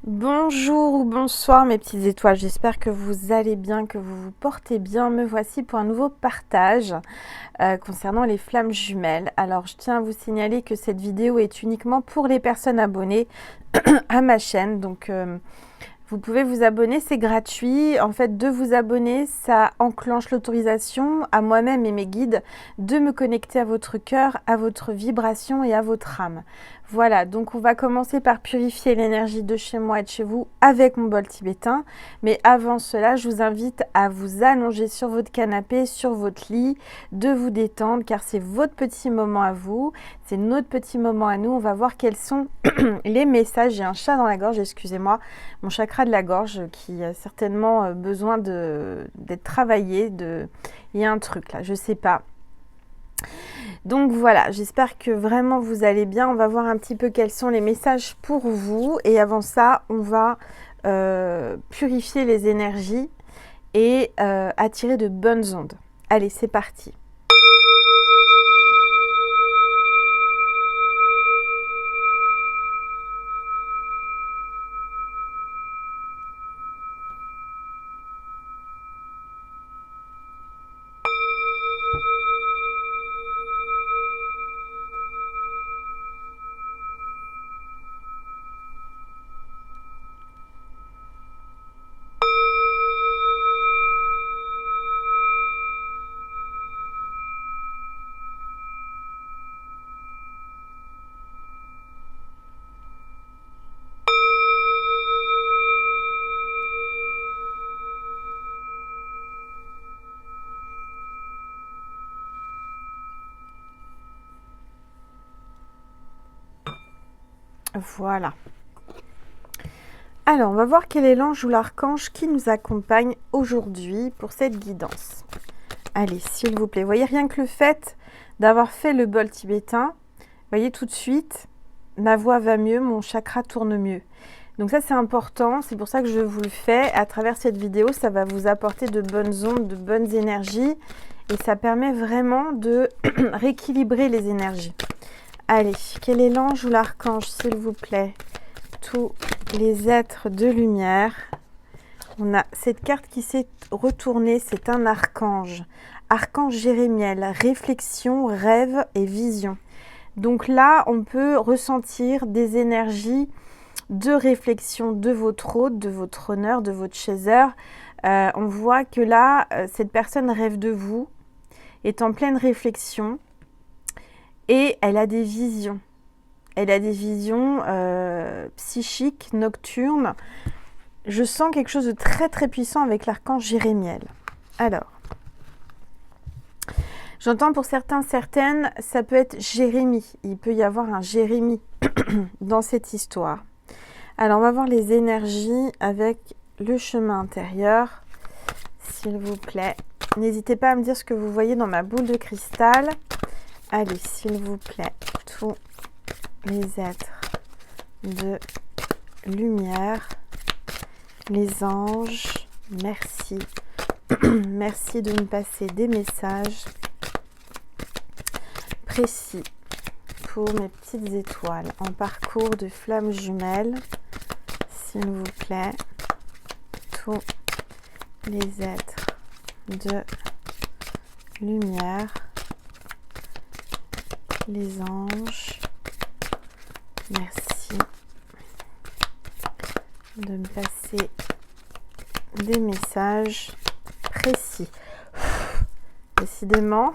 Bonjour ou bonsoir mes petites étoiles, j'espère que vous allez bien, que vous vous portez bien. Me voici pour un nouveau partage concernant les flammes jumelles. Alors je tiens à vous signaler que cette vidéo est uniquement pour les personnes abonnées à ma chaîne. Donc vous pouvez vous abonner, c'est gratuit. En fait, de vous abonner, ça enclenche l'autorisation à moi-même et mes guides de me connecter à votre cœur, à votre vibration et à votre âme. Voilà, donc on va commencer par purifier l'énergie de chez moi et de chez vous avec mon bol tibétain. Mais avant cela, je vous invite à vous allonger sur votre canapé, sur votre lit, de vous détendre car c'est votre petit moment à vous, c'est notre petit moment à nous. On va voir quels sont les messages. J'ai un chat dans la gorge, excusez-moi, mon chakra de la gorge qui a certainement besoin d'être travaillé. Il y a un truc là, je sais pas. Donc voilà, j'espère que vraiment vous allez bien. On va voir un petit peu quels sont les messages pour vous. Et avant ça, on va purifier les énergies et attirer de bonnes ondes. Allez, c'est parti. Voilà. Alors, on va voir quel est l'ange ou l'archange qui nous accompagne aujourd'hui pour cette guidance. Allez, s'il vous plaît. Voyez, rien que le fait d'avoir fait le bol tibétain, voyez tout de suite, ma voix va mieux, mon chakra tourne mieux. Donc ça, c'est important. C'est pour ça que je vous le fais. À travers cette vidéo, ça va vous apporter de bonnes ondes, de bonnes énergies. Et ça permet vraiment de rééquilibrer les énergies. Allez, quel est l'ange ou l'archange, s'il vous plaît? Tous les êtres de lumière. On a cette carte qui s'est retournée, c'est un archange. Archange Jérémiel, réflexion, rêve et vision. Donc là, on peut ressentir des énergies de réflexion de votre hôte, de votre honneur, de votre chasseur. On voit que là, cette personne rêve de vous, est en pleine réflexion et elle a des visions. Elle a des visions psychiques, nocturnes. Je sens quelque chose de très très puissant avec l'archange Jérémiel. Alors, j'entends pour certains, certaines, ça peut être Jérémie. Il peut y avoir un Jérémie dans cette histoire. Alors, on va voir les énergies avec le chemin intérieur, s'il vous plaît. N'hésitez pas à me dire ce que vous voyez dans ma boule de cristal. Allez, s'il vous plaît, tous les êtres de lumière, les anges, merci. Merci de me passer des messages précis pour mes petites étoiles en parcours de flammes jumelles. S'il vous plaît, tous les êtres de lumière, les anges, merci de me passer des messages précis. Décidément.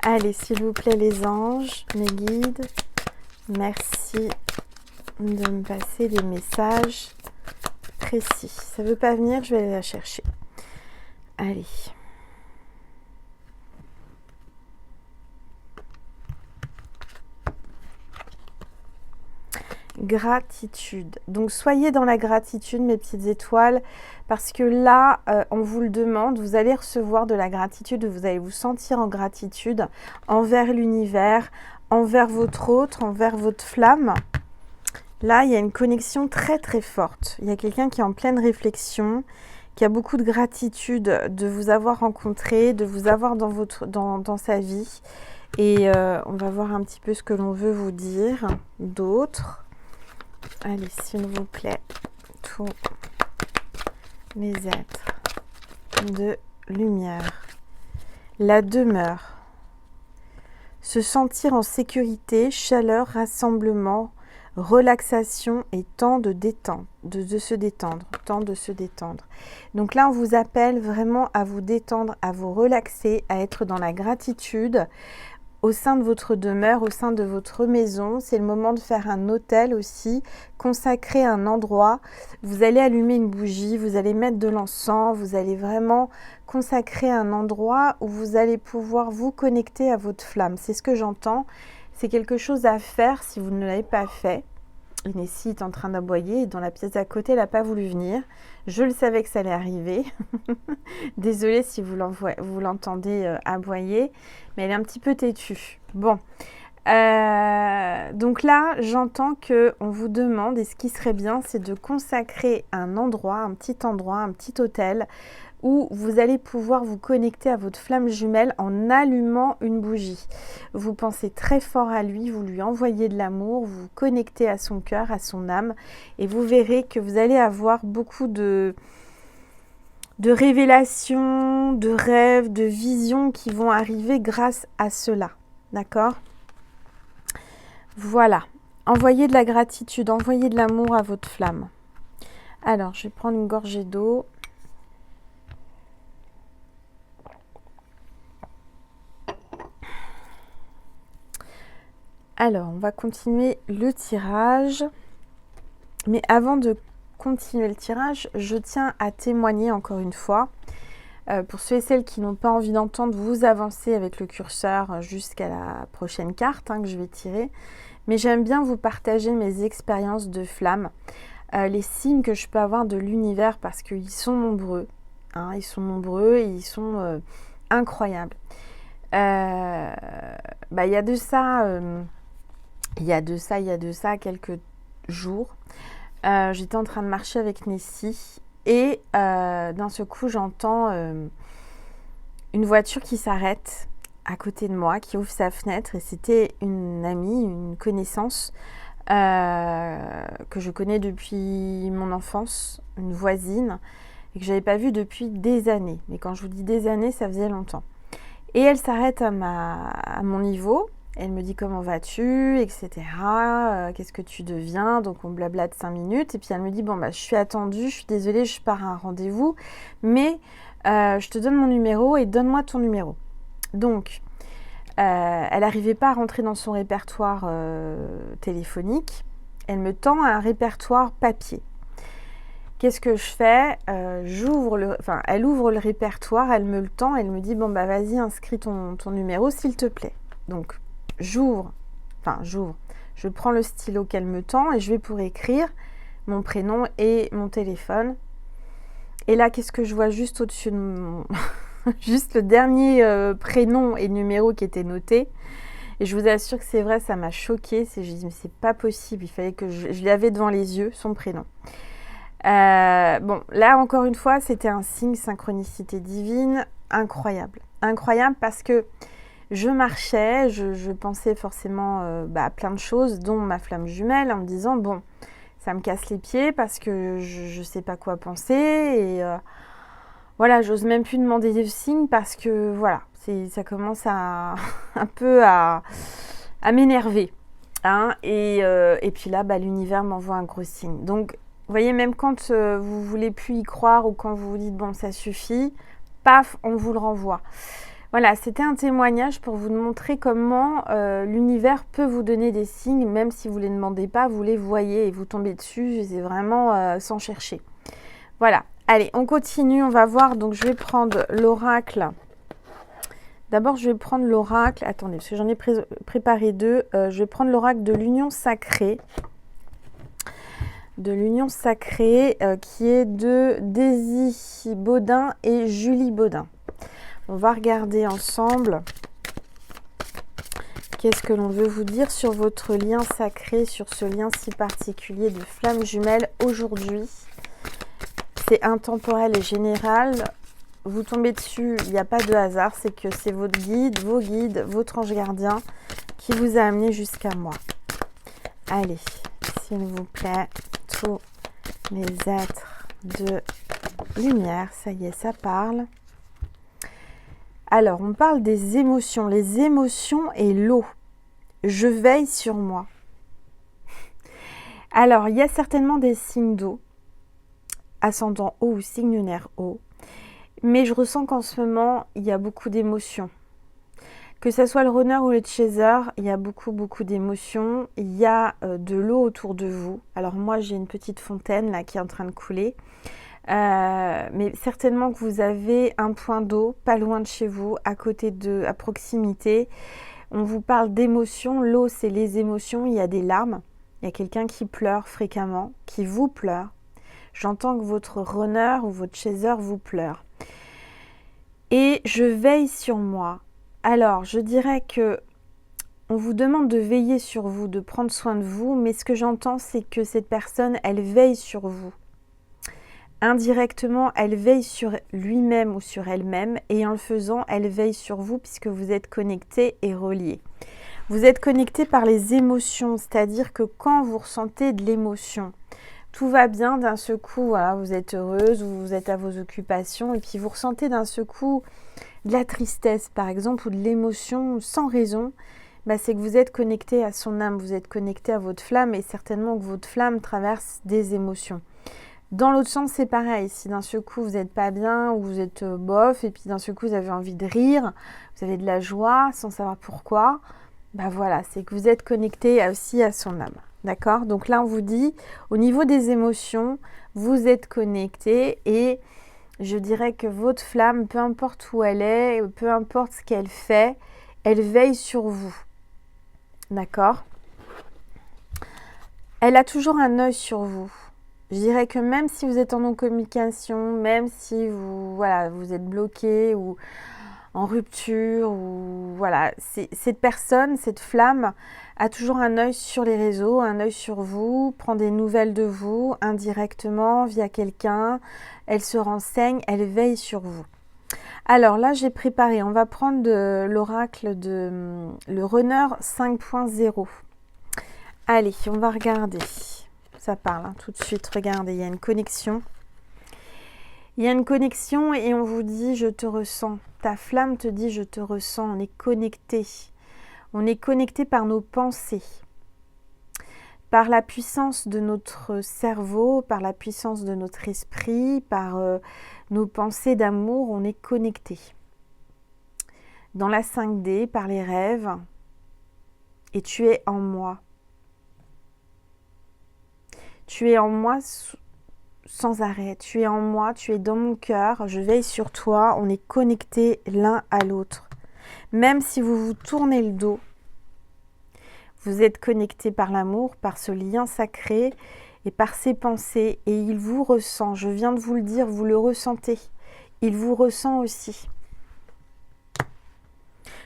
Allez, s'il vous plaît, les anges, mes guides, merci de me passer des messages précis. Ça ne veut pas venir, je vais aller la chercher. Allez. Gratitude. Donc soyez dans la gratitude, mes petites étoiles, parce que là, on vous le demande, vous allez recevoir de la gratitude, vous allez vous sentir en gratitude envers l'univers, envers votre autre, envers votre flamme. Là, il y a une connexion très très forte. Il y a quelqu'un qui est en pleine réflexion, qui a beaucoup de gratitude de vous avoir rencontré, de vous avoir dans sa vie. Et on va voir un petit peu ce que l'on veut vous dire d'autre. Allez, s'il vous plaît, tous les êtres de lumière. La demeure. Se sentir en sécurité, chaleur, rassemblement, relaxation et temps de détente, de se détendre, temps de se détendre. Donc là, on vous appelle vraiment à vous détendre, à vous relaxer, à être dans la gratitude au sein de votre demeure, au sein de votre maison. C'est le moment de faire un hôtel aussi, consacrer un endroit. Vous allez allumer une bougie, vous allez mettre de l'encens, vous allez vraiment consacrer un endroit où vous allez pouvoir vous connecter à votre flamme. C'est ce que j'entends. C'est quelque chose à faire si vous ne l'avez pas fait. Nessie est en train d'aboyer et dans la pièce d'à côté, elle n'a pas voulu venir. Je le savais que ça allait arriver. Désolée si vous l'entendez aboyer, mais elle est un petit peu têtue. Bon, donc là, j'entends qu'on vous demande, et ce qui serait bien, c'est de consacrer un endroit, un petit hôtel, où vous allez pouvoir vous connecter à votre flamme jumelle en allumant une bougie. Vous pensez très fort à lui, vous lui envoyez de l'amour, vous vous connectez à son cœur, à son âme, et vous verrez que vous allez avoir beaucoup de révélations, de rêves, de visions qui vont arriver grâce à cela. D'accord ? Voilà. Envoyez de la gratitude, envoyez de l'amour à votre flamme. Alors, je vais prendre une gorgée d'eau. Alors, on va continuer le tirage. Mais avant de continuer le tirage, je tiens à témoigner encore une fois. Pour ceux et celles qui n'ont pas envie d'entendre, vous avancez avec le curseur jusqu'à la prochaine carte que je vais tirer. Mais j'aime bien vous partager mes expériences de flamme, les signes que je peux avoir de l'univers parce qu'ils sont nombreux. Ils sont nombreux et ils sont incroyables. Il y a de ça quelques jours. J'étais en train de marcher avec Nessie et d'un seul coup j'entends une voiture qui s'arrête à côté de moi, qui ouvre sa fenêtre, et c'était une amie, une connaissance que je connais depuis mon enfance, une voisine, et que j'avais pas vue depuis des années. Mais quand je vous dis des années, ça faisait longtemps. Et elle s'arrête à mon niveau. Elle me dit comment vas-tu, etc. Qu'est-ce que tu deviens? Donc on blablate 5 minutes. Et puis elle me dit, bon je suis attendue, je suis désolée, je pars à un rendez-vous. Mais je te donne mon numéro et donne-moi ton numéro. Donc elle n'arrivait pas à rentrer dans son répertoire téléphonique. Elle me tend un répertoire papier. Qu'est-ce que je fais? Elle ouvre le répertoire, elle me le tend, elle me dit, vas-y, inscris ton numéro s'il te plaît. Donc j'ouvre, je prends le stylo qu'elle me tend et je vais pour écrire mon prénom et mon téléphone. Et là, qu'est-ce que je vois juste au-dessus de mon... juste le dernier prénom et numéro qui était noté. Et je vous assure que c'est vrai, ça m'a choquée. J'ai dit, mais c'est pas possible, il fallait que je l'avais devant les yeux, son prénom. Là, encore une fois, c'était un signe, synchronicité divine, incroyable. Incroyable parce que je marchais, je pensais forcément à plein de choses, dont ma flamme jumelle, en me disant, ça me casse les pieds parce que je sais pas quoi penser. Et j'ose même plus demander des signes parce que, ça commence un peu à m'énerver. Et puis là, l'univers m'envoie un gros signe. Donc, vous voyez, même quand vous voulez plus y croire ou quand vous vous dites, ça suffit, paf, on vous le renvoie. Voilà, c'était un témoignage pour vous montrer comment l'univers peut vous donner des signes, même si vous ne les demandez pas, vous les voyez et vous tombez dessus, c'est vraiment sans chercher. Voilà, allez, on continue, on va voir. Donc, je vais prendre l'oracle. D'abord, je vais prendre l'oracle, attendez, parce que j'en ai préparé deux. Je vais prendre l'oracle de l'union sacrée. Qui est de Daisy Baudin et Julie Baudin. On va regarder ensemble qu'est-ce que l'on veut vous dire sur votre lien sacré, sur ce lien si particulier de flamme jumelle aujourd'hui. C'est intemporel et général. Vous tombez dessus, il n'y a pas de hasard, c'est que c'est votre guide, vos guides, votre ange gardien qui vous a amené jusqu'à moi. Allez, s'il vous plaît, tous les êtres de lumière. Ça y est, ça parle. Alors, on parle des émotions. Les émotions et l'eau. Je veille sur moi. Alors, il y a certainement des signes d'eau, ascendant eau ou signe lunaire eau. Mais je ressens qu'en ce moment, il y a beaucoup d'émotions. Que ce soit le runner ou le chaser, il y a beaucoup d'émotions. Il y a de l'eau autour de vous. Alors moi, j'ai une petite fontaine là qui est en train de couler. Mais certainement que vous avez un point d'eau pas loin de chez vous, à proximité. On vous parle d'émotions. L'eau, c'est les émotions. Il y a des larmes. Il y a quelqu'un qui pleure fréquemment, qui vous pleure. J'entends que votre runner ou votre chaser vous pleure. Et je veille sur moi. Alors, je dirais que on vous demande de veiller sur vous, de prendre soin de vous, mais ce que j'entends, c'est que cette personne, elle veille sur vous. Indirectement, elle veille sur lui-même ou sur elle-même, et en le faisant, elle veille sur vous puisque vous êtes connectés et reliés. Vous êtes connectés par les émotions, c'est-à-dire que quand vous ressentez de l'émotion, tout va bien d'un seul coup, voilà, vous êtes heureuse ou vous êtes à vos occupations, et puis vous ressentez d'un seul coup de la tristesse, par exemple, ou de l'émotion sans raison, c'est que vous êtes connecté à son âme, vous êtes connecté à votre flamme, et certainement que votre flamme traverse des émotions. Dans l'autre sens, c'est pareil. Si d'un seul coup, vous n'êtes pas bien, ou vous êtes bof, et puis d'un seul coup, vous avez envie de rire, vous avez de la joie, sans savoir pourquoi, voilà, c'est que vous êtes connecté aussi à son âme. D'accord? Donc là, on vous dit, au niveau des émotions, vous êtes connecté, et je dirais que votre flamme, peu importe où elle est, peu importe ce qu'elle fait, elle veille sur vous. D'accord? Elle a toujours un œil sur vous. Je dirais que même si vous êtes en non-communication, même si vous êtes bloqué ou en rupture, ou voilà, cette personne, cette flamme, a toujours un œil sur les réseaux, un œil sur vous, prend des nouvelles de vous indirectement via quelqu'un, elle se renseigne, elle veille sur vous. Alors là, j'ai préparé, on va prendre l'oracle de le runner 5.0. Allez, on va regarder. Ça parle tout de suite, regardez, il y a une connexion. Il y a une connexion et on vous dit « je te ressens ». Ta flamme te dit « je te ressens ». On est connecté. On est connecté par nos pensées, par la puissance de notre cerveau, par la puissance de notre esprit, par nos pensées d'amour, on est connecté. Dans la 5D, par les rêves, et tu es en moi. Tu es en moi sans arrêt, tu es en moi, tu es dans mon cœur, je veille sur toi, on est connectés l'un à l'autre. Même si vous vous tournez le dos, vous êtes connectés par l'amour, par ce lien sacré et par ses pensées, et il vous ressent, je viens de vous le dire, vous le ressentez, il vous ressent aussi.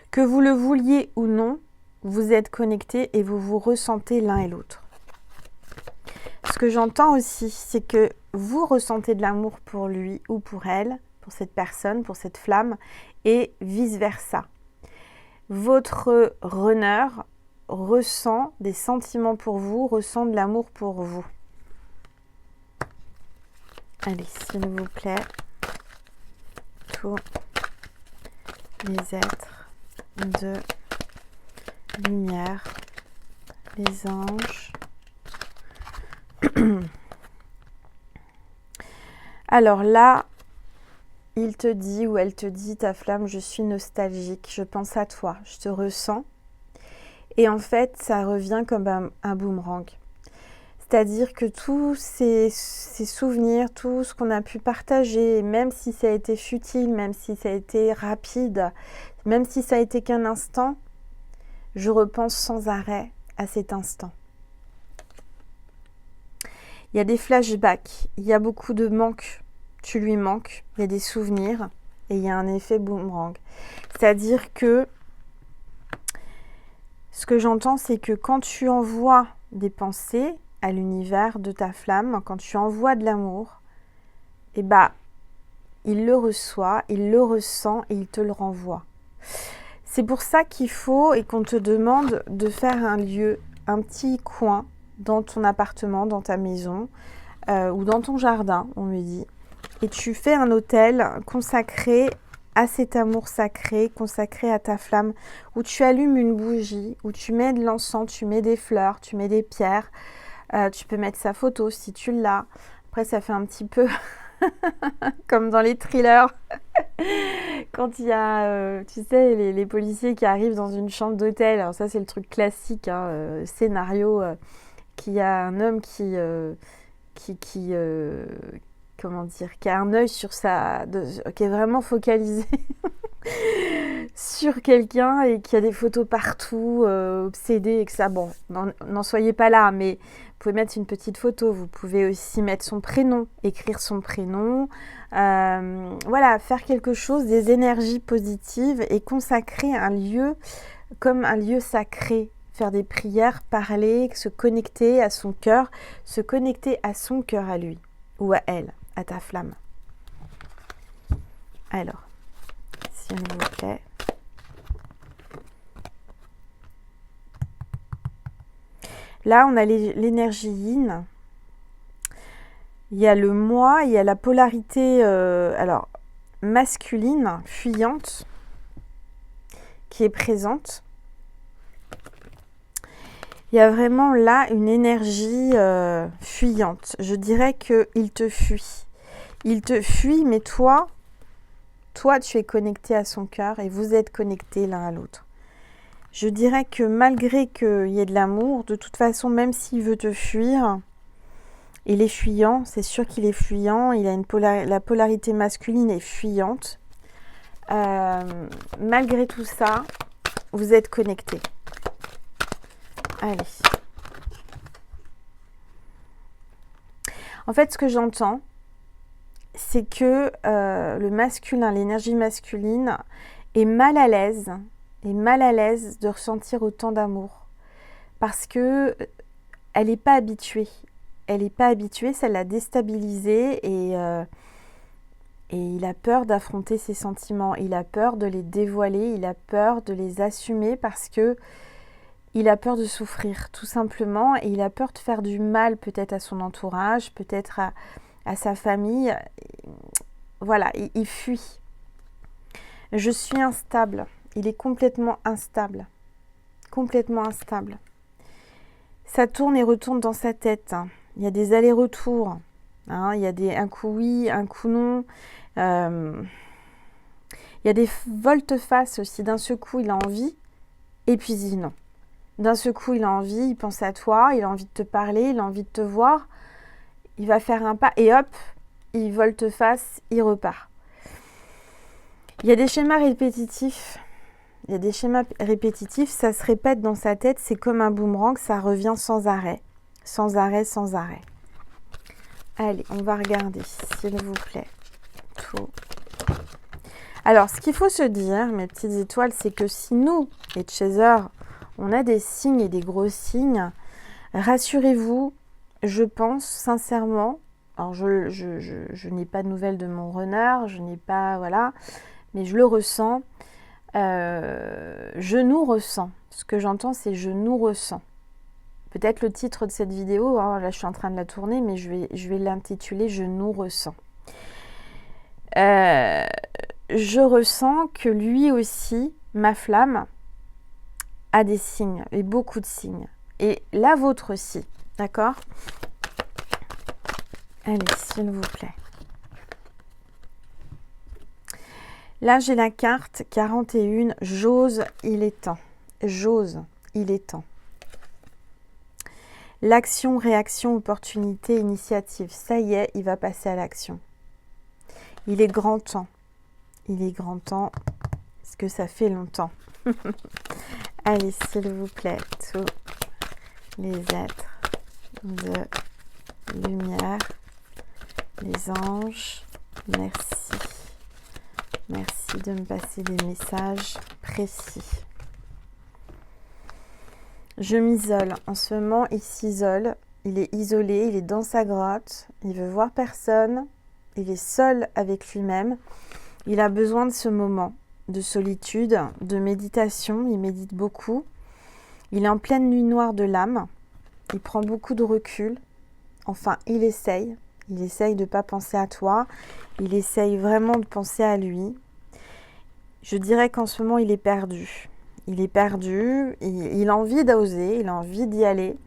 Que vous le vouliez ou non, vous êtes connectés et vous vous ressentez l'un et l'autre. Ce que j'entends aussi, c'est que vous ressentez de l'amour pour lui ou pour elle, pour cette personne, pour cette flamme, et vice-versa. Votre runner ressent des sentiments pour vous, ressent de l'amour pour vous. Allez, s'il vous plaît, tous les êtres de lumière, les anges. Alors là, il te dit ou elle te dit, ta flamme, je suis nostalgique, je pense à toi, je te ressens. Et en fait, ça revient comme un boomerang. C'est-à-dire que tous ces souvenirs, tout ce qu'on a pu partager, même si ça a été futile, même si ça a été rapide, même si ça a été qu'un instant, je repense sans arrêt à cet instant. Il y a des flashbacks, il y a beaucoup de manques, tu lui manques, il y a des souvenirs et il y a un effet boomerang. C'est-à-dire que ce que j'entends, c'est que quand tu envoies des pensées à l'univers de ta flamme, quand tu envoies de l'amour, il le reçoit, il le ressent et il te le renvoie. C'est pour ça qu'il faut et qu'on te demande de faire un lieu, un petit coin dans ton appartement, dans ta maison ou dans ton jardin, on me dit. Et tu fais un autel consacré à cet amour sacré, consacré à ta flamme, où tu allumes une bougie, où tu mets de l'encens, tu mets des fleurs, tu mets des pierres. Tu peux mettre sa photo si tu l'as. Après, ça fait un petit peu comme dans les thrillers. Quand il y a, tu sais, les policiers qui arrivent dans une chambre d'hôtel. Alors ça, c'est le truc classique, hein, scénario, qu'il y a un homme qui comment dire, qui a un œil sur qui est vraiment focalisé sur quelqu'un et qui a des photos partout, obsédé et que ça. Bon, n'en soyez pas là, mais vous pouvez mettre une petite photo. Vous pouvez aussi mettre son prénom, écrire son prénom. Voilà, faire quelque chose, des énergies positives et consacrer un lieu comme un lieu sacré. Faire des prières, parler, se connecter à son cœur, se connecter à son cœur à lui ou à elle, à ta flamme. Alors, s'il vous plaît. Là, on a l'énergie yin. Il y a le moi, il y a la polarité alors masculine, fuyante, qui est présente. Il y a vraiment là une énergie fuyante. Je dirais qu'il te fuit. Il te fuit, mais toi, tu es connecté à son cœur et vous êtes connectés l'un à l'autre. Je dirais que malgré qu'il y ait de l'amour, de toute façon, même s'il veut te fuir, il est fuyant. C'est sûr qu'il est fuyant. Il a la polarité masculine est fuyante. Malgré tout ça, vous êtes connectés. Allez. En fait, ce que j'entends, c'est que le masculin, l'énergie masculine, est mal à l'aise de ressentir autant d'amour. Parce que elle n'est pas habituée. Elle n'est pas habituée, ça l'a déstabilisée et il a peur d'affronter ses sentiments. Il a peur de les dévoiler, il a peur de les assumer parce que il a peur de souffrir, tout simplement, et il a peur de faire du mal peut-être à son entourage, peut-être à sa famille. Voilà, il fuit. Je suis instable. Il est complètement instable. Complètement instable. Ça tourne et retourne dans sa tête. Hein. Il y a des allers-retours. Hein. Il y a un coup oui, un coup non. Il y a des volte-face aussi. D'un seul coup, il a envie, et puis il dit non. D'un seul coup, il a envie, il pense à toi, il a envie de te parler, il a envie de te voir. Il va faire un pas et hop, il volte-face, il repart. Il y a des schémas répétitifs. Ça se répète dans sa tête, c'est comme un boomerang, ça revient sans arrêt. Sans arrêt, sans arrêt. Allez, on va regarder, s'il vous plaît. Tout. Alors, ce qu'il faut se dire, mes petites étoiles, c'est que si nous, les chasers, on a des signes et des gros signes, rassurez-vous, je pense sincèrement, alors je n'ai pas de nouvelles de mon runner, je n'ai pas, voilà, mais je le ressens, je nous ressens. Ce que j'entends, c'est je nous ressens. Peut-être le titre de cette vidéo, hein, là je suis en train de la tourner, mais je vais l'intituler je nous ressens. Je ressens que lui aussi, ma flamme, a des signes, et beaucoup de signes. Et la vôtre aussi, d'accord ? Allez, s'il vous plaît. Là, j'ai la carte 41, j'ose, il est temps. J'ose, il est temps. L'action, réaction, opportunité, initiative. Ça y est, il va passer à l'action. Il est grand temps. Il est grand temps, parce que ça fait longtemps. Allez, s'il vous plaît, tous les êtres de lumière, les anges, merci. Merci de me passer des messages précis. Je m'isole. En ce moment, il s'isole. Il est isolé, il est dans sa grotte. Il veut voir personne. Il est seul avec lui-même. Il a besoin de ce moment de solitude, de méditation. Il médite beaucoup. Il est en pleine nuit noire de l'âme. il prend beaucoup de recul. Enfin, il essaye de ne pas penser à toi, il essaye vraiment de penser à lui. Je dirais qu'en ce moment, il est perdu. Il est perdu, il a envie d'oser, il a envie d'y aller,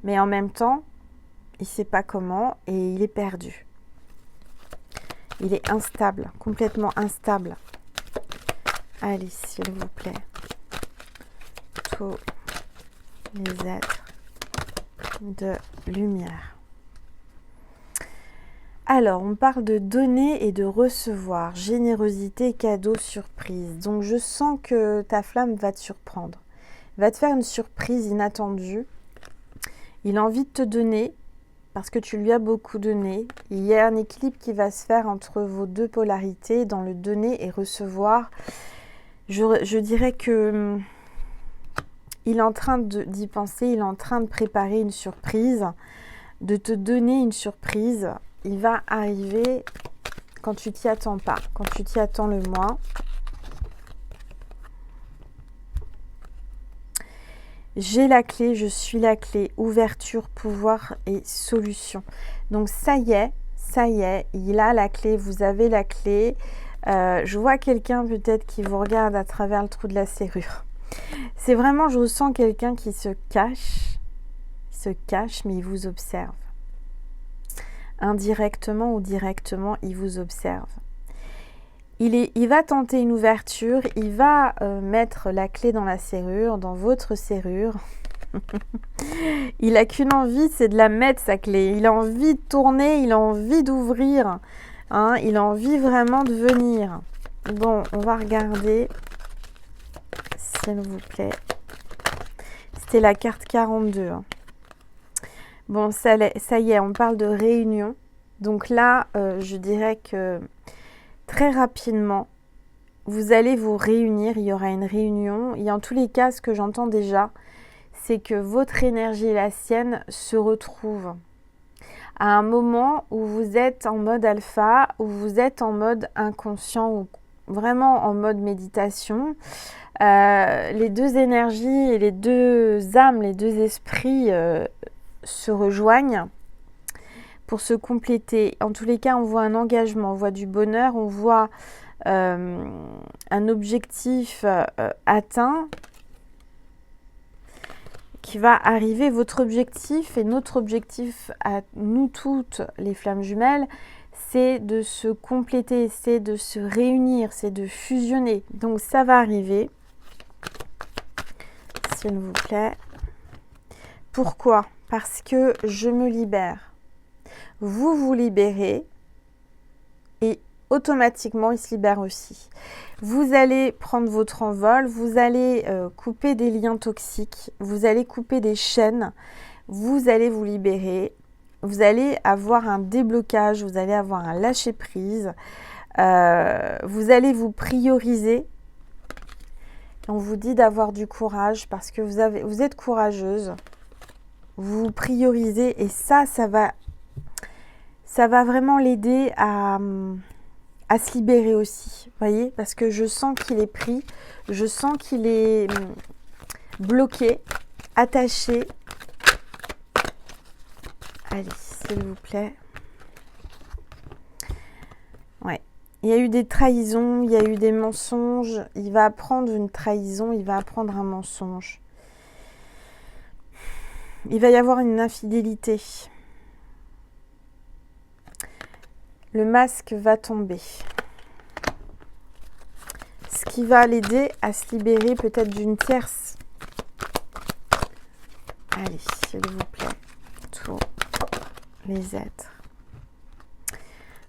mais en même temps, il ne sait pas comment et il est perdu. Il est instable, complètement instable. Allez, s'il vous plaît. Tous les êtres de lumière. Alors, on parle de donner et de recevoir, générosité, cadeau, surprise. Donc, je sens que ta flamme va te surprendre, va te faire une surprise inattendue. Il a envie de te donner parce que tu lui as beaucoup donné. Il y a un équilibre qui va se faire entre vos deux polarités dans le donner et recevoir. Je dirais que il est en train d'y penser, il est en train de préparer une surprise, de te donner une surprise. Il va arriver quand tu t'y attends pas, quand tu t'y attends le moins. J'ai la clé, je suis la clé, ouverture, pouvoir et solution. Donc ça y est, il a la clé, vous avez la clé. Je vois quelqu'un peut-être qui vous regarde à travers le trou de la serrure. C'est vraiment, je ressens quelqu'un qui se cache, mais il vous observe. Indirectement ou directement, il vous observe. Il va tenter une ouverture, il va mettre la clé dans la serrure, dans votre serrure. Il n'a qu'une envie, c'est de la mettre, sa clé. Il a envie de tourner, il a envie d'ouvrir. Hein, il a envie vraiment de venir. Bon, on va regarder, s'il vous plaît. C'était la carte 42. Hein. Bon, ça y est, on parle de réunion. Donc là, je dirais que très rapidement, vous allez vous réunir, il y aura une réunion. Et en tous les cas, ce que j'entends déjà, c'est que votre énergie et la sienne se retrouvent à un moment où vous êtes en mode alpha, où vous êtes en mode inconscient, ou vraiment en mode méditation. Les deux énergies et les deux âmes, les deux esprits se rejoignent pour se compléter. En tous les cas, on voit un engagement, on voit du bonheur, on voit un objectif atteint qui va arriver. Votre objectif et notre objectif à nous toutes les flammes jumelles, c'est de se compléter, c'est de se réunir, c'est de fusionner. Donc ça va arriver, s'il vous plaît. Pourquoi ? Parce que je me libère. Vous vous libérez et automatiquement il se libère aussi. Vous allez prendre votre envol, vous allez couper des liens toxiques, vous allez couper des chaînes, vous allez vous libérer, vous allez avoir un déblocage, vous allez avoir un lâcher-prise, vous allez vous prioriser. On vous dit d'avoir du courage parce que vous êtes courageuse, vous vous priorisez et ça va vraiment l'aider à se libérer aussi, vous voyez, parce que je sens qu'il est pris, je sens qu'il est bloqué, attaché. Allez, s'il vous plaît. Ouais, il y a eu des trahisons, il y a eu des mensonges, il va apprendre une trahison, il va apprendre un mensonge. Il va y avoir une infidélité. Le masque va tomber. Ce qui va l'aider à se libérer peut-être d'une tierce. Allez, s'il vous plaît. Tous les êtres.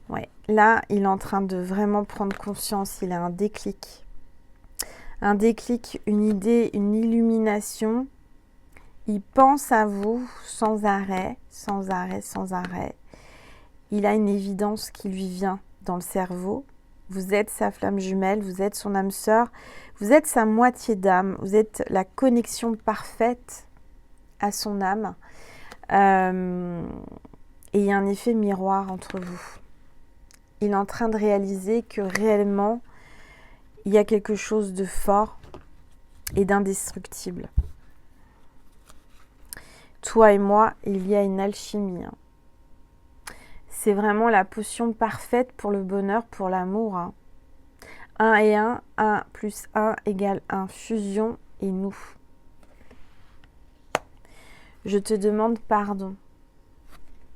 Ouais, là, il est en train de vraiment prendre conscience. Il a un déclic. Un déclic, une idée, une illumination. Il pense à vous sans arrêt, sans arrêt, sans arrêt. Il a une évidence qui lui vient dans le cerveau. Vous êtes sa flamme jumelle, vous êtes son âme sœur, vous êtes sa moitié d'âme, vous êtes la connexion parfaite à son âme. Et il y a un effet miroir entre vous. Il est en train de réaliser que réellement, il y a quelque chose de fort et d'indestructible. toi et moi, il y a une alchimie. Hein. C'est vraiment la potion parfaite pour le bonheur, pour l'amour. Hein. 1 et 1 plus 1 égale 1. Fusion et nous. Je te demande pardon.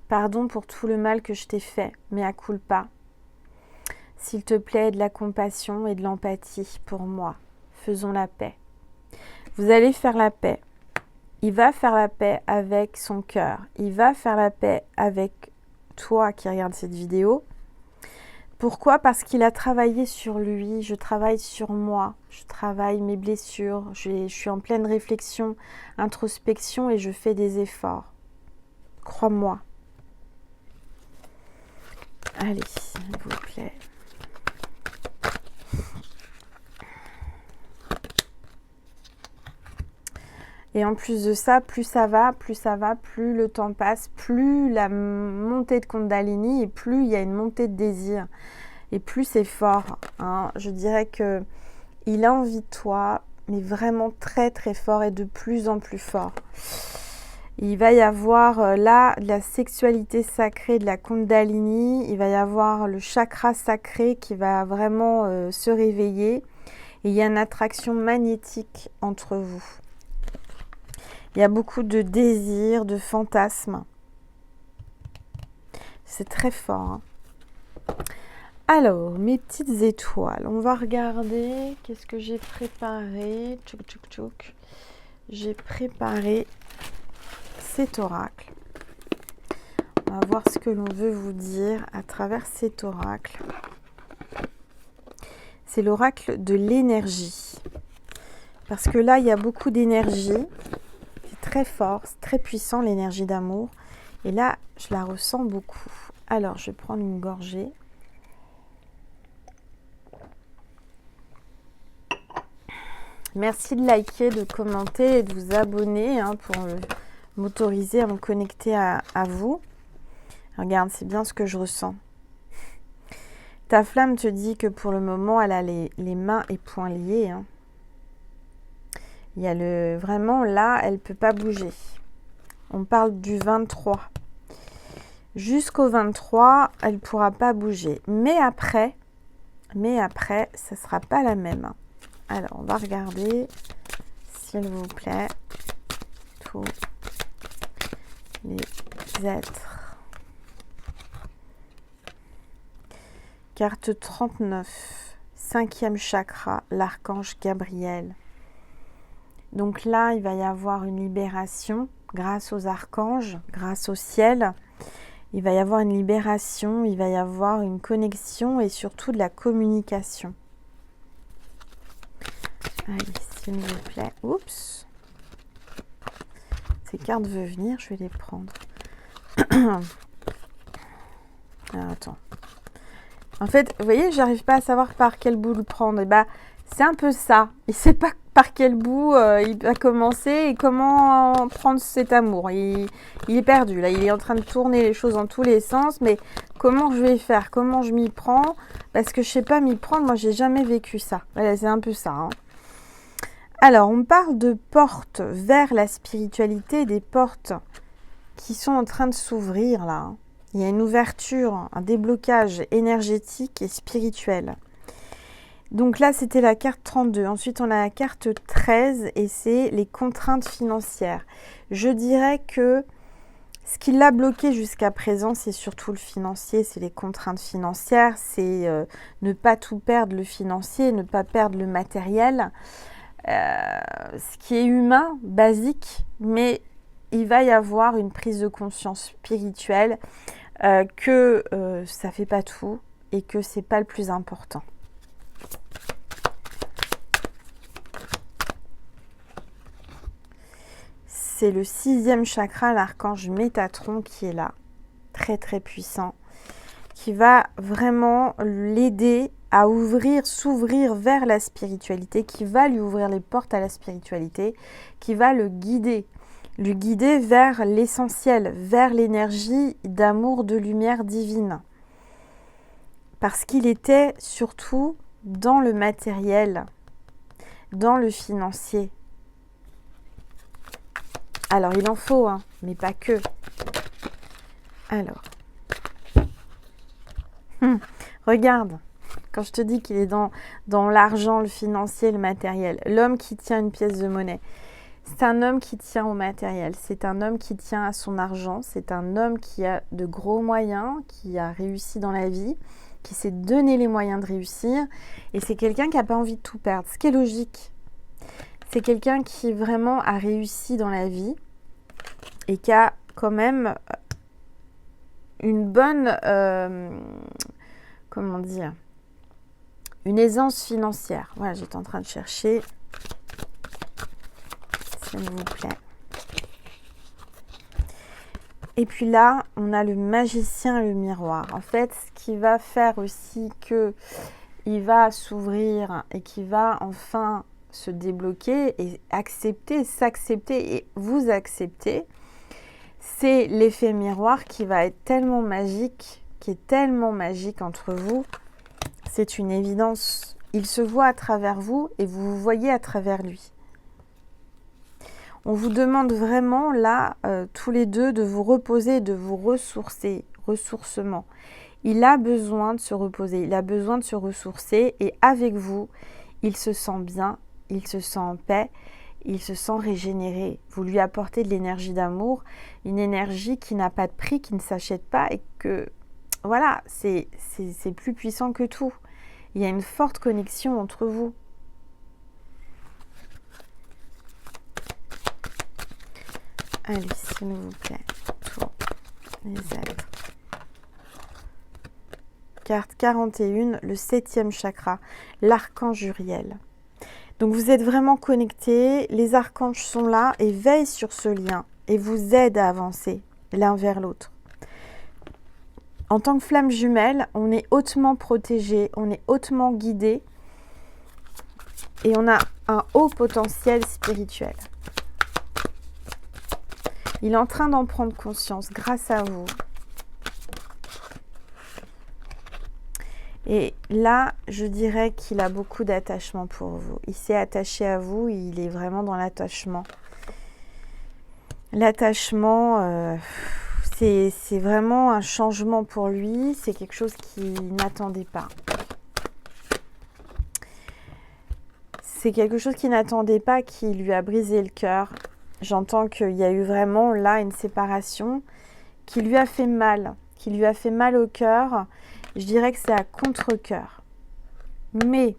Pardon pour tout le mal que je t'ai fait, mea culpa. S'il te plaît, de la compassion et de l'empathie pour moi. Faisons la paix. Vous allez faire la paix. Il va faire la paix avec son cœur. Il va faire la paix avec toi qui regarde cette vidéo. Pourquoi? Parce qu'il a travaillé sur lui. Je travaille sur moi. Je travaille mes blessures. Je suis en pleine réflexion, introspection et je fais des efforts. Crois-moi. Allez, s'il vous plaît. Et en plus de ça, plus ça va, plus le temps passe, plus la montée de Kundalini et plus il y a une montée de désir. Et plus c'est fort. Hein. Je dirais que il a envie de toi, mais vraiment très très fort et de plus en plus fort. Il va y avoir là de la sexualité sacrée, de la Kundalini. Il va y avoir le chakra sacré qui va vraiment se réveiller. Et il y a une attraction magnétique entre vous. Il y a beaucoup de désirs, de fantasmes. C'est très fort. Hein. Alors, mes petites étoiles. On va regarder. Qu'est-ce que j'ai préparé? Tchouk, tchouk, tchouk. J'ai préparé cet oracle. On va voir ce que l'on veut vous dire à travers cet oracle. C'est l'oracle de l'énergie. Parce que là, il y a beaucoup d'énergie. Très fort, très puissant l'énergie d'amour et là je la ressens beaucoup. Alors je vais prendre une gorgée. Merci de liker, de commenter et de vous abonner hein, pour m'autoriser à me connecter à vous. Regarde, c'est bien ce que je ressens. Ta flamme te dit que pour le moment elle a les mains et poings liés. Hein. Il y a vraiment là, elle ne peut pas bouger. On parle du 23. Jusqu'au 23, elle ne pourra pas bouger. Mais après, ça ne sera pas la même. Alors, on va regarder, s'il vous plaît, tous les êtres. Carte 39, 5e chakra, l'archange Gabriel. Donc là, il va y avoir une libération grâce aux archanges, grâce au ciel. Il va y avoir une libération, il va y avoir une connexion et surtout de la communication. Allez, s'il vous plaît. Oups. Ces cartes veulent venir, je vais les prendre. Alors, attends. En fait, vous voyez, j'arrive pas à savoir par quel bout le prendre. Et bah, c'est un peu ça. Il sait pas par quel bout il va commencer et comment prendre cet amour. Il est perdu, là. Il est en train de tourner les choses dans tous les sens. Mais comment je vais faire? Comment je m'y prends? Parce que je sais pas m'y prendre. Moi, j'ai jamais vécu ça. Voilà, c'est un peu ça. Hein. Alors, on parle de portes vers la spiritualité, des portes qui sont en train de s'ouvrir, là. Il y a une ouverture, un déblocage énergétique et spirituel. Donc là, c'était la carte 32. Ensuite, on a la carte 13 et c'est les contraintes financières. Je dirais que ce qui l'a bloqué jusqu'à présent, c'est surtout le financier, c'est les contraintes financières, c'est ne pas tout perdre le financier, ne pas perdre le matériel. Ce qui est humain, basique, mais il va y avoir une prise de conscience spirituelle que ça fait pas tout et que c'est pas le plus important. C'est le 6e chakra, l'archange Métatron qui est là, très très puissant, qui va vraiment l'aider à s'ouvrir vers la spiritualité, qui va lui ouvrir les portes à la spiritualité, qui va le guider vers l'essentiel, vers l'énergie d'amour, de lumière divine. Parce qu'il était surtout dans le matériel, dans le financier. Alors, il en faut, hein, mais pas que. Alors. Regarde, quand je te dis qu'il est dans l'argent, le financier, le matériel, l'homme qui tient une pièce de monnaie, c'est un homme qui tient au matériel, c'est un homme qui tient à son argent, c'est un homme qui a de gros moyens, qui a réussi dans la vie, qui s'est donné les moyens de réussir, et c'est quelqu'un qui n'a pas envie de tout perdre, ce qui est logique. C'est quelqu'un qui vraiment a réussi dans la vie et qui a quand même une bonne, comment dire, une aisance financière. Voilà, j'étais en train de chercher, s'il vous plaît. Et puis là, on a le magicien et le miroir. En fait, ce qui va faire aussi que il va s'ouvrir et qui va enfin se débloquer et accepter, s'accepter et vous accepter, c'est l'effet miroir qui va être tellement magique, qui est tellement magique entre vous. C'est une évidence. Il se voit à travers vous et vous vous voyez à travers lui. On vous demande vraiment là, tous les deux, de vous reposer, de vous ressourcer, ressourcement. Il a besoin de se reposer, il a besoin de se ressourcer et avec vous, il se sent bien, il se sent en paix, il se sent régénéré. Vous lui apportez de l'énergie d'amour, une énergie qui n'a pas de prix, qui ne s'achète pas et que, voilà, c'est plus puissant que tout. Il y a une forte connexion entre vous. Allez, s'il vous plaît, pour les êtres. Carte 41, le 7e chakra, l'archange Uriel. Donc vous êtes vraiment connectés, les archanges sont là et veillent sur ce lien et vous aident à avancer l'un vers l'autre. En tant que flamme jumelle, on est hautement protégé, on est hautement guidé et on a un haut potentiel spirituel. Il est en train d'en prendre conscience grâce à vous. Et là, je dirais qu'il a beaucoup d'attachement pour vous. Il s'est attaché à vous, il est vraiment dans l'attachement. L'attachement, c'est vraiment un changement pour lui. C'est quelque chose qu'il n'attendait pas. C'est quelque chose qu'il n'attendait pas, qui lui a brisé le cœur. J'entends qu'il y a eu vraiment là une séparation qui lui a fait mal, au cœur. Je dirais que c'est à contre-cœur. Mais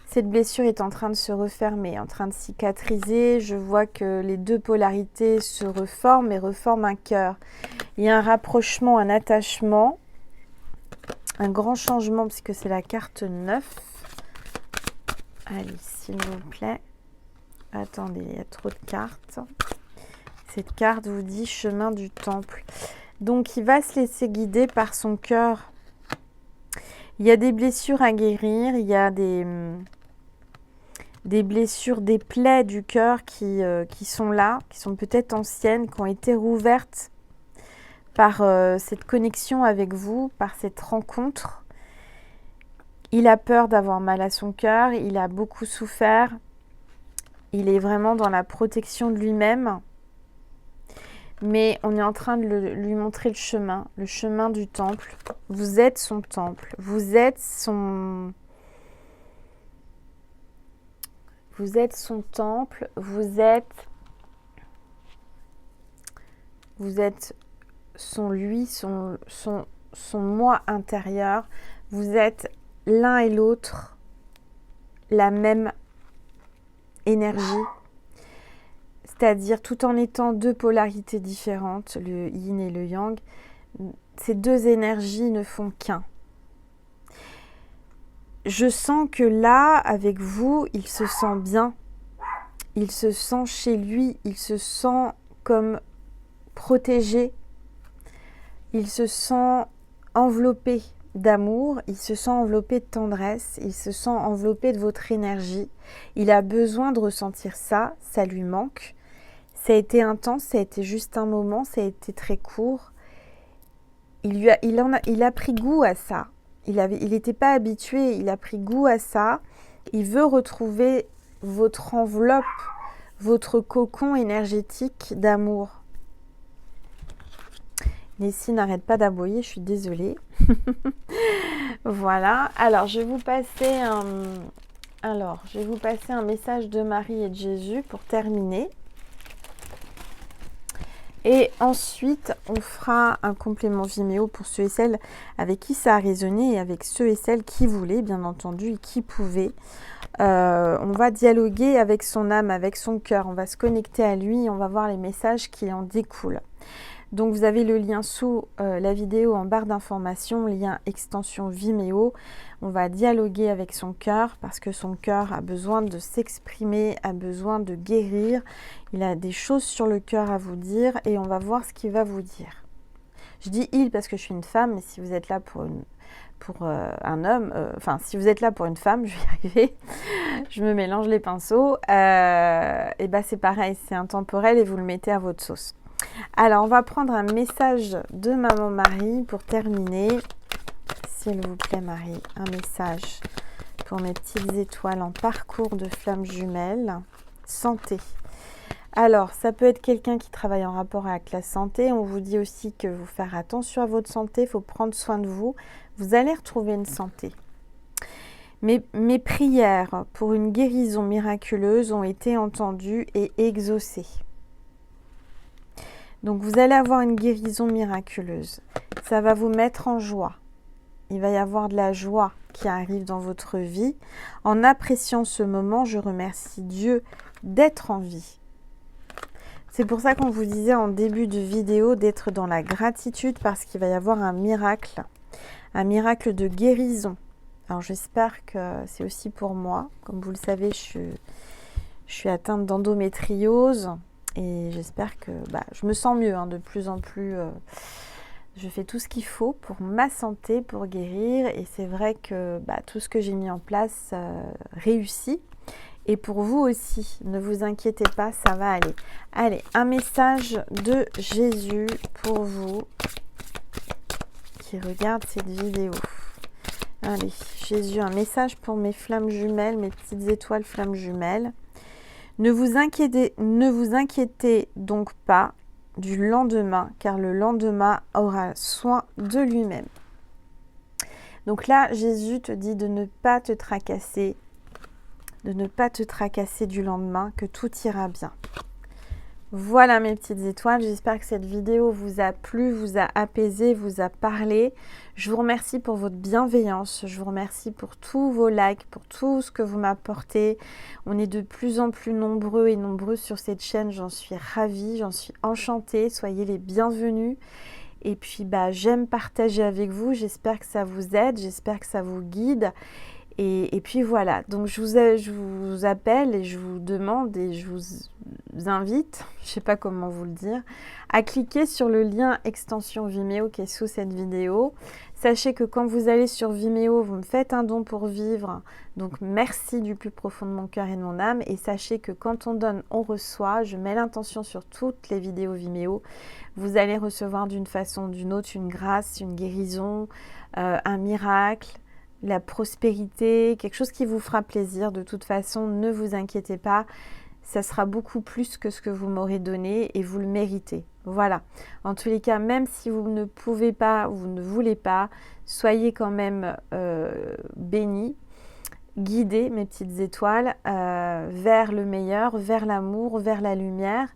cette blessure est en train de se refermer, en train de cicatriser. Je vois que les deux polarités se reforment et reforment un cœur. Il y a un rapprochement, un attachement, un grand changement, puisque c'est la carte 9. Allez, s'il vous plaît. Attendez, il y a trop de cartes. Cette carte vous dit chemin du temple. Donc, il va se laisser guider par son cœur. Il y a des blessures à guérir. Il y a des blessures, des plaies du cœur qui sont là, qui sont peut-être anciennes, qui ont été rouvertes par cette connexion avec vous, par cette rencontre. Il a peur d'avoir mal à son cœur. Il a beaucoup souffert. Il est vraiment dans la protection de lui-même. Mais on est en train de lui montrer le chemin du temple. Vous êtes son temple. Vous êtes son temple. Vous êtes son lui, son moi intérieur. Vous êtes l'un et l'autre la même énergie, c'est-à-dire tout en étant deux polarités différentes, le yin et le yang, ces deux énergies ne font qu'un. Je sens que là, avec vous, il se sent bien, il se sent chez lui, il se sent comme protégé, il se sent enveloppé d'amour, il se sent enveloppé de tendresse, il se sent enveloppé de votre énergie. Il a besoin de ressentir ça, ça lui manque. Ça a été intense, ça a été juste un moment, ça a été très court. Il a pris goût à ça. Il n'était pas habitué, il a pris goût à ça. Il veut retrouver votre enveloppe, votre cocon énergétique d'amour. Nessie n'arrête pas d'aboyer, je suis désolée. Voilà, alors je vais vous passer un message de Marie et de Jésus pour terminer. Et ensuite, on fera un complément Vimeo pour ceux et celles avec qui ça a résonné et avec ceux et celles qui voulaient, bien entendu, et qui pouvaient. On va dialoguer avec son âme, avec son cœur. On va se connecter à lui et on va voir les messages qui en découlent. Donc, vous avez le lien sous la vidéo en barre d'information, lien extension Vimeo. On va dialoguer avec son cœur parce que son cœur a besoin de s'exprimer, a besoin de guérir. Il a des choses sur le cœur à vous dire et on va voir ce qu'il va vous dire. Je dis il parce que je suis une femme, mais si vous êtes là pour un homme, si vous êtes là pour une femme, je vais y arriver, je me mélange les pinceaux, et ben c'est pareil, c'est intemporel et vous le mettez à votre sauce. Alors, on va prendre un message de Maman Marie pour terminer. S'il vous plaît, Marie, un message pour mes petites étoiles en parcours de flammes jumelles. Santé. Alors, ça peut être quelqu'un qui travaille en rapport avec la santé. On vous dit aussi que vous faire attention à votre santé, il faut prendre soin de vous. Vous allez retrouver une santé. Mes prières pour une guérison miraculeuse ont été entendues et exaucées. Donc, vous allez avoir une guérison miraculeuse. Ça va vous mettre en joie. Il va y avoir de la joie qui arrive dans votre vie. En appréciant ce moment, je remercie Dieu d'être en vie. C'est pour ça qu'on vous disait en début de vidéo d'être dans la gratitude parce qu'il va y avoir un miracle de guérison. Alors, j'espère que c'est aussi pour moi. Comme vous le savez, je suis atteinte d'endométriose. Et j'espère que je me sens mieux de plus en plus. Je fais tout ce qu'il faut pour ma santé, pour guérir. Et c'est vrai que tout ce que j'ai mis en place réussit. Et pour vous aussi, ne vous inquiétez pas, ça va aller. Allez, un message de Jésus pour vous qui regarde cette vidéo. Allez, Jésus, un message pour mes flammes jumelles, mes petites étoiles flammes jumelles. Ne vous inquiétez donc pas du lendemain, car le lendemain aura soin de lui-même. Donc là, Jésus te dit de ne pas te tracasser, du lendemain, que tout ira bien. Voilà mes petites étoiles, j'espère que cette vidéo vous a plu, vous a apaisé, vous a parlé. Je vous remercie pour votre bienveillance, je vous remercie pour tous vos likes, pour tout ce que vous m'apportez. On est de plus en plus nombreux et nombreuses sur cette chaîne, j'en suis ravie, j'en suis enchantée, soyez les bienvenus. Et puis j'aime partager avec vous, j'espère que ça vous aide, j'espère que ça vous guide. Et puis voilà, donc je vous appelle et je vous demande et je vous invite, je ne sais pas comment vous le dire, à cliquer sur le lien extension Vimeo qui est sous cette vidéo. Sachez que quand vous allez sur Vimeo, vous me faites un don pour vivre, donc merci du plus profond de mon cœur et de mon âme. Et sachez que quand on donne, on reçoit, je mets l'intention sur toutes les vidéos Vimeo. Vous allez recevoir d'une façon ou d'une autre une grâce, une guérison, un miracle, la prospérité, quelque chose qui vous fera plaisir. De toute façon, ne vous inquiétez pas, ça sera beaucoup plus que ce que vous m'aurez donné et vous le méritez. Voilà. En tous les cas, même si vous ne pouvez pas ou vous ne voulez pas, soyez quand même bénis, guidez mes petites étoiles vers le meilleur, vers l'amour, vers la lumière.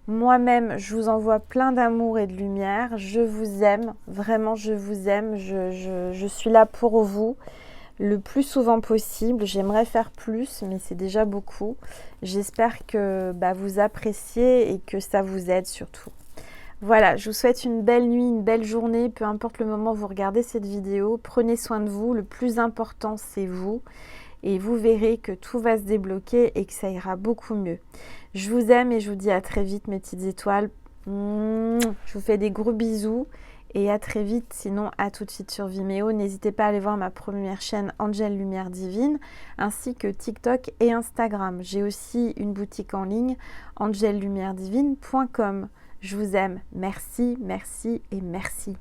Moi-même, je vous envoie plein d'amour et de lumière. Je vous aime, vraiment je vous aime. Je suis là pour vous le plus souvent possible. J'aimerais faire plus, mais c'est déjà beaucoup. J'espère que vous appréciez et que ça vous aide surtout. Voilà, je vous souhaite une belle nuit, une belle journée, peu importe le moment où vous regardez cette vidéo. Prenez soin de vous, le plus important c'est vous. Et vous verrez que tout va se débloquer et que ça ira beaucoup mieux. Je vous aime et je vous dis à très vite mes petites étoiles. Je vous fais des gros bisous et à très vite. Sinon, à tout de suite sur Vimeo. N'hésitez pas à aller voir ma première chaîne Angel Lumière Divine ainsi que TikTok et Instagram. J'ai aussi une boutique en ligne angellumieredivine.com. Je vous aime. Merci, merci et merci.